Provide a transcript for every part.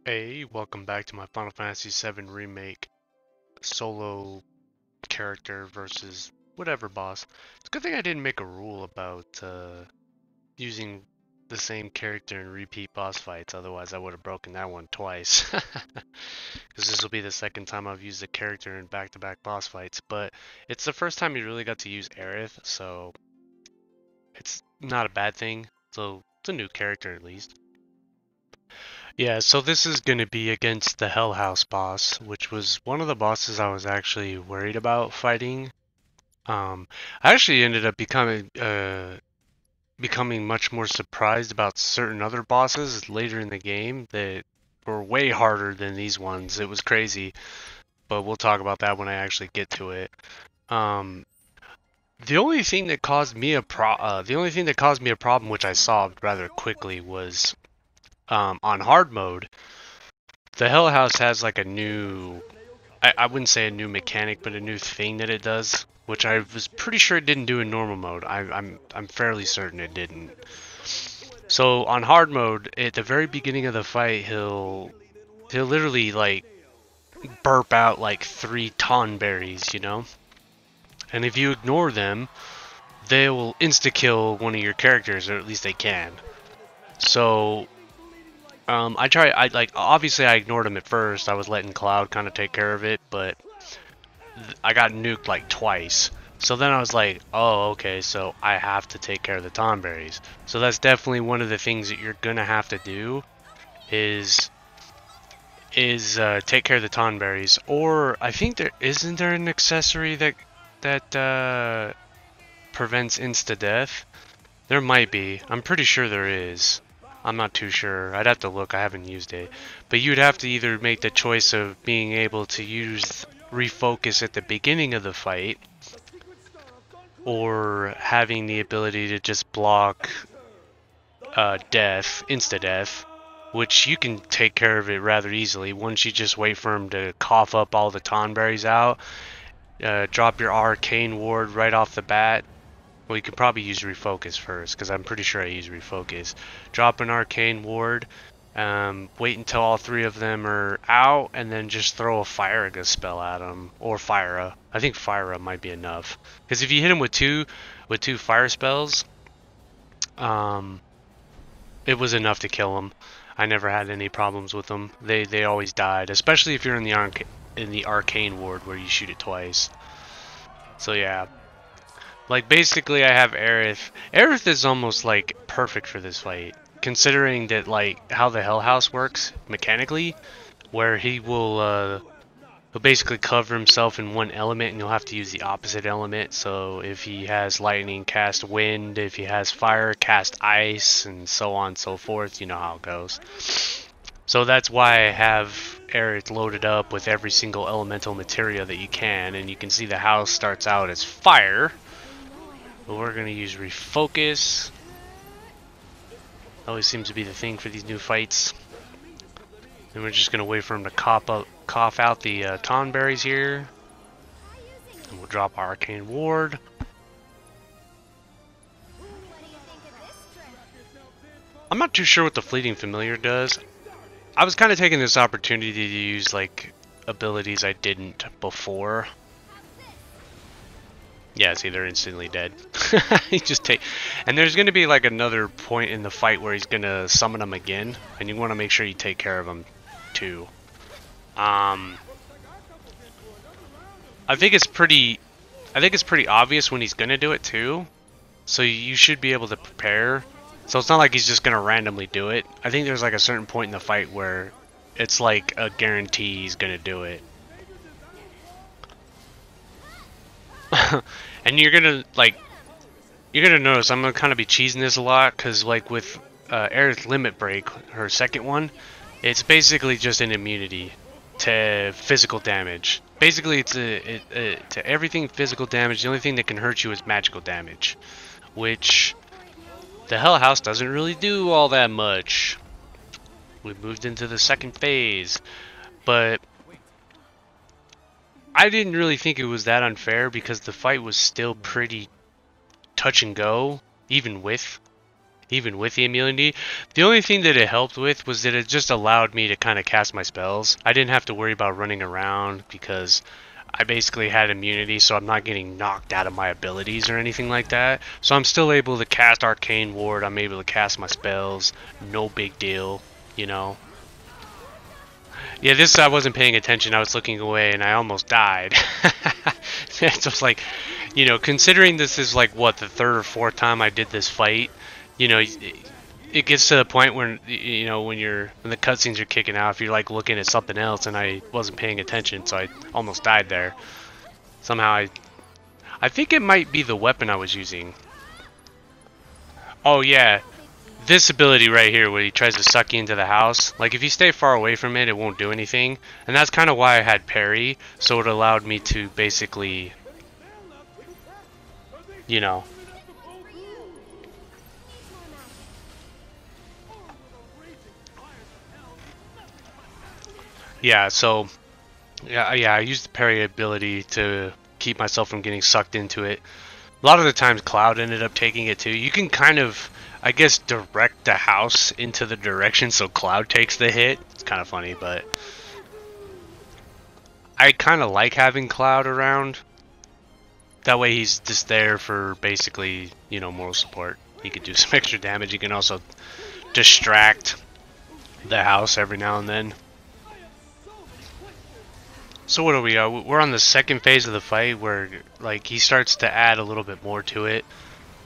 Hey, welcome back to my Final Fantasy VII Remake solo character versus whatever boss. It's a good thing I didn't make a rule about using the same character in repeat boss fights, otherwise I would have broken that one twice. Because this will be the second time I've used the character in back-to-back boss fights, but it's the first time you really got to use Aerith, so it's not a bad thing. So it's a new character at least. Yeah, so this is going to be against the Hell House boss, which was one of the bosses I was actually worried about fighting. I actually ended up becoming much more surprised about certain other bosses later in the game that were way harder than these ones. It was crazy, but we'll talk about that when I actually get to it. Um, the only thing that caused me the only thing that caused me a problem, which I solved rather quickly, was on hard mode. The Hell House has like a new, I wouldn't say a new mechanic, but a new thing that it does, which I was pretty sure it didn't do in normal mode. I'm fairly certain it didn't. So on hard mode, at the very beginning of the fight, he'll literally like burp out like 3 ton berries, you know? And if you ignore them, they will insta kill one of your characters, or at least they can. So I like obviously I ignored him at first. I was letting Cloud kind of take care of it, but I got nuked like twice. So then I was like, oh, okay, so I have to take care of the Tonberries. So that's definitely one of the things that you're gonna have to do is take care of the Tonberries. Or I think there isn't there an accessory that prevents insta death. There might be. I'm pretty sure there is. I'm not too sure. I'd have to look. I haven't used it. But you'd have to either make the choice of being able to use refocus at the beginning of the fight or having the ability to just block death, insta death, which you can take care of it rather easily once you just wait for him to cough up all the Tonberries out. Drop your arcane ward right off the bat. Well, you could probably use refocus first, because I'm pretty sure I use refocus. Drop an arcane ward, wait until all 3 of them are out, and then just throw a Fire spell at them, or Fire. I think Fire might be enough, because if you hit him with two fire spells, it was enough to kill him. I never had any problems with them. They always died, especially if you're in the arcane ward where you shoot it twice. So yeah. Like, basically, I have Aerith. Aerith is almost, like, perfect for this fight. Considering that, like, how the Hell House works mechanically, where he'll basically cover himself in one element and you'll have to use the opposite element. So if he has lightning, cast wind. If he has fire, cast ice, and so on and so forth. You know how it goes. So that's why I have Aerith loaded up with every single elemental materia that you can. And you can see the house starts out as fire. But we're going to use refocus. Always seems to be the thing for these new fights. And we're just going to wait for him to cough out the Tonberries here. And we'll drop our arcane ward. I'm not too sure what the fleeting familiar does. I was kind of taking this opportunity to use like abilities I didn't before. Yeah, see, they're instantly dead. He just take, and there's gonna be like another point in the fight where he's gonna summon them again, and you want to make sure you take care of them too. I think it's pretty obvious when he's gonna do it too, so you should be able to prepare. So it's not like he's just gonna randomly do it. I think there's like a certain point in the fight where it's like a guarantee he's gonna do it. And you're gonna notice I'm gonna kind of be cheesing this a lot, because like with Aerith Limit Break, her second one, it's basically just an immunity to physical damage. Basically, it's to everything physical damage. The only thing that can hurt you is magical damage, which the Hell House doesn't really do all that much. We've moved into the second phase, but I didn't really think it was that unfair because the fight was still pretty touch and go, even with even with the immunity. The only thing that it helped with was that it just allowed me to kind of cast my spells. I didn't have to worry about running around because I basically had immunity, so I'm not getting knocked out of my abilities or anything like that. So I'm still able to cast Arcane Ward, I'm able to cast my spells, no big deal, you know. Yeah, this I wasn't paying attention, I was looking away and I almost died. It's just like, you know, considering this is like, what, the third or fourth time I did this fight, you know, it gets to the point where, you know, when the cutscenes are kicking out, if you're like looking at something else, and I wasn't paying attention, so I almost died there. Somehow I think it might be the weapon I was using. Oh yeah, this ability right here where he tries to suck you into the house. Like if you stay far away from it, it won't do anything. And that's kind of why I had parry, so it allowed me to basically, you know. Yeah, so yeah, I used the parry ability to keep myself from getting sucked into it. A lot of the times Cloud ended up taking it too. You can kind of, I guess, direct the house into the direction so Cloud takes the hit. It's kind of funny, but I kind of like having Cloud around. That way he's just there for basically, you know, moral support. He could do some extra damage. He can also distract the house every now and then. So what are we? We're on the second phase of the fight where, like, he starts to add a little bit more to it.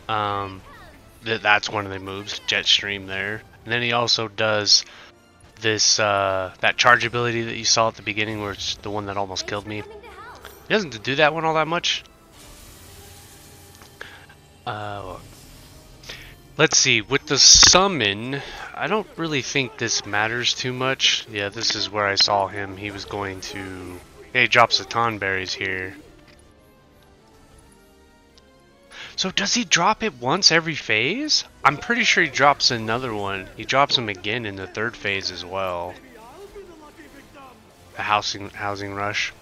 That's one of the moves, Jet Stream there. And then he also does this that charge ability that you saw at the beginning, where it's the one that almost killed me. He doesn't do that one all that much. Let's see, with the summon, I don't really think this matters too much. Yeah, this is where I saw him. He was going to... Yeah, he drops the Tonberries here. So does he drop it once every phase? I'm pretty sure he drops another one. He drops them again in the third phase as well. The housing rush.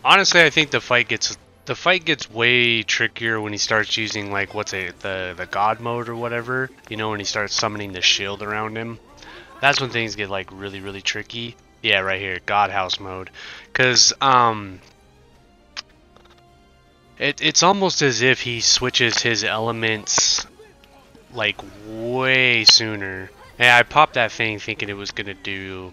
Honestly, I think the fight gets way trickier when he starts using, like, the god mode or whatever. You know, when he starts summoning the shield around him. That's when things get, like, really, really tricky. Yeah, right here, God House mode. Because it's almost as if he switches his elements, like, way sooner. Yeah, I popped that thing thinking it was gonna do,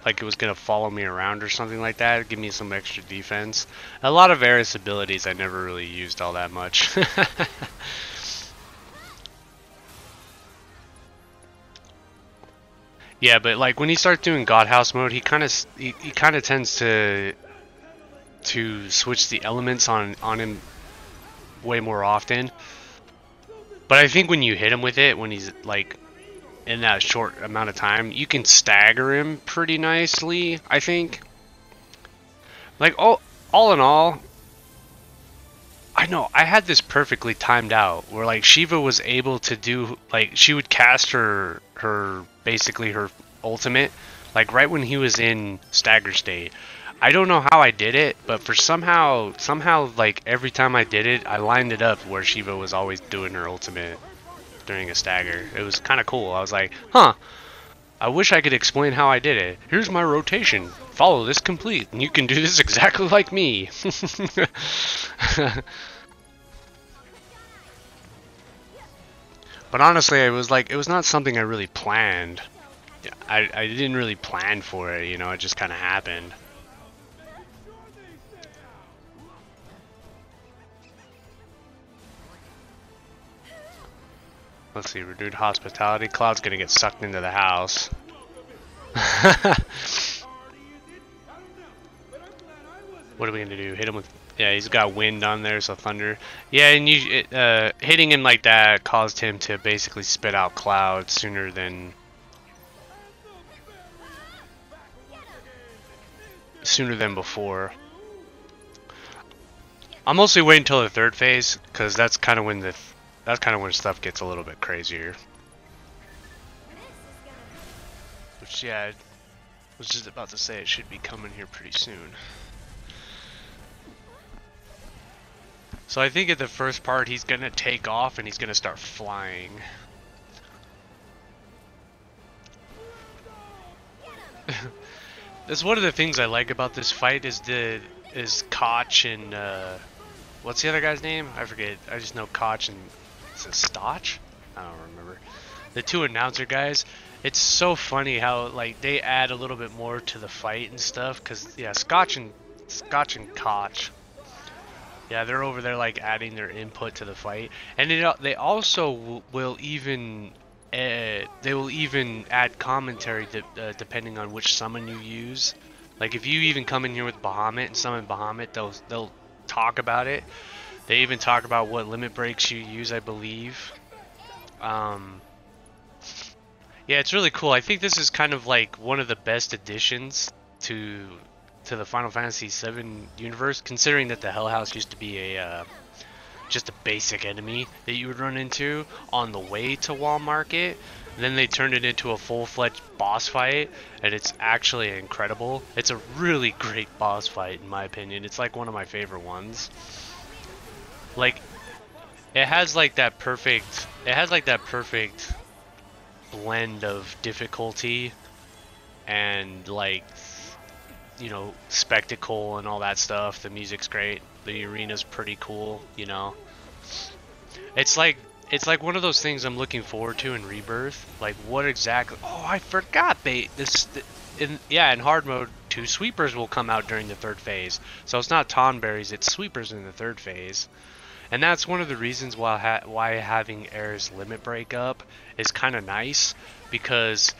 like, it was gonna follow me around or something like that, give me some extra defense. A lot of Aerith's abilities I never really used all that much. Yeah, but like when he starts doing God House mode, he kind of tends to switch the elements on him way more often. But I think when you hit him with it, when he's like in that short amount of time, you can stagger him pretty nicely, I think. Like all in all, I know I had this perfectly timed out where like Shiva was able to do, like, she would cast her basically her ultimate like right when he was in stagger state. I don't know how I did it, but for somehow like every time I did it, I lined it up where Shiva was always doing her ultimate during a stagger. It was kind of cool. I was like, huh, I wish I could explain how I did it. Here's my rotation. Follow this complete, and you can do this exactly like me. But honestly, it was not something I really planned. I didn't really plan for it, you know, it just kind of happened. Let's see, renewed hospitality. Cloud's gonna get sucked into the house. What are we gonna do? Hit him with... Yeah, he's got wind on there, so thunder. Yeah, and hitting him like that caused him to basically spit out Cloud sooner than before. I'm mostly waiting until the third phase, because that's kind of when stuff gets a little bit crazier. Which, yeah, I was just about to say it should be coming here pretty soon. So I think at the first part he's gonna take off and he's gonna start flying. That's one of the things I like about this fight is Koch and what's the other guy's name? I forget. I just know Koch and is it Stotch? I don't remember. The two announcer guys. It's so funny how like they add a little bit more to the fight and stuff. Cause yeah, Scotch and Koch. Yeah, they're over there like adding their input to the fight, and they also will even they will even add commentary depending on which summon you use. Like if you even come in here with Bahamut and summon Bahamut, they'll talk about it. They even talk about what limit breaks you use, I believe. Yeah, it's really cool. I think this is kind of like one of the best additions to the Final Fantasy VII universe, considering that the Hell House used to be a just a basic enemy that you would run into on the way to Wall Market. Then they turned it into a full-fledged boss fight, and it's actually incredible. It's a really great boss fight, in my opinion. It's like one of my favorite ones. Like, it has like that perfect blend of difficulty and like, you know, spectacle and all that stuff. The music's great. The arena's pretty cool, you know. It's like one of those things I'm looking forward to in Rebirth. Like what exactly? Oh, I forgot in hard mode, 2 sweepers will come out during the 3rd phase. So it's not Tonberries, it's sweepers in the 3rd phase. And that's one of the reasons why having Aerith's limit break up is kind of nice, because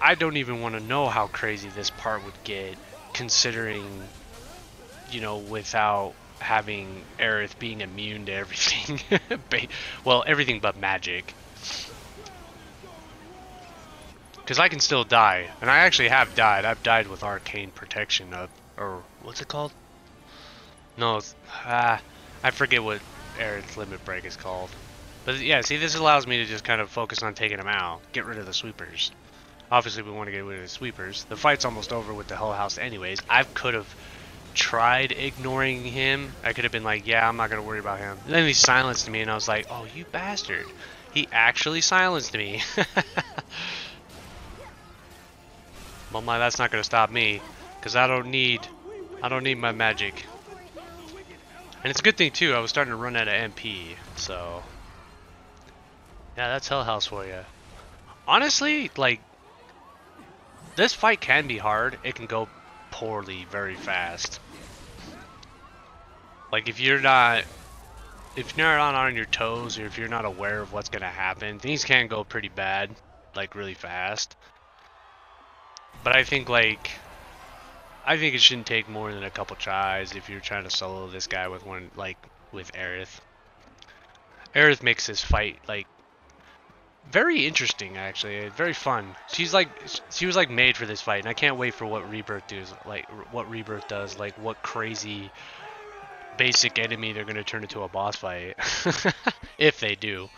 I don't even want to know how crazy this part would get, considering, you know, without having Aerith being immune to everything. Well, everything but magic. Because I can still die, and I actually have died. I've died with arcane protection up, or what's it called? No, it's, I forget what Aerith's limit break is called. But yeah, see, this allows me to just kind of focus on taking them out, get rid of the sweepers. Obviously, we want to get rid of the sweepers. The fight's almost over with the Hell House anyways. I could have tried ignoring him. I could have been like, yeah, I'm not going to worry about him. And then he silenced me, and I was like, oh, you bastard. He actually silenced me. Well, that's not going to stop me, because I don't need my magic. And it's a good thing, too. I was starting to run out of MP, so... yeah, that's Hell House for you. Honestly, like, this fight can be hard. It can go poorly very fast. Like if you're not on your toes, or if you're not aware of what's gonna happen, things can go pretty bad, like really fast. But I think it shouldn't take more than a couple tries if you're trying to solo this guy with with Aerith. Aerith makes this fight like very interesting, actually, very fun. She was like made for this fight, and I can't wait for what Rebirth does. Like what crazy basic enemy they're gonna turn into a boss fight, if they do.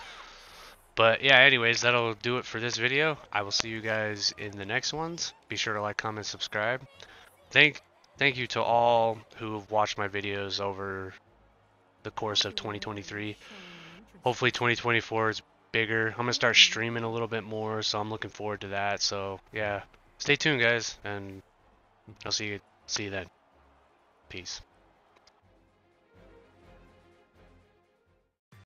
But yeah, anyways, that'll do it for this video. I will see you guys in the next ones. Be sure to like, comment, subscribe. Thank you to all who have watched my videos over the course of 2023. Hopefully 2024 is bigger. I'm gonna start streaming a little bit more, so I'm looking forward to that. So yeah, stay tuned, guys, and I'll see you then. Peace.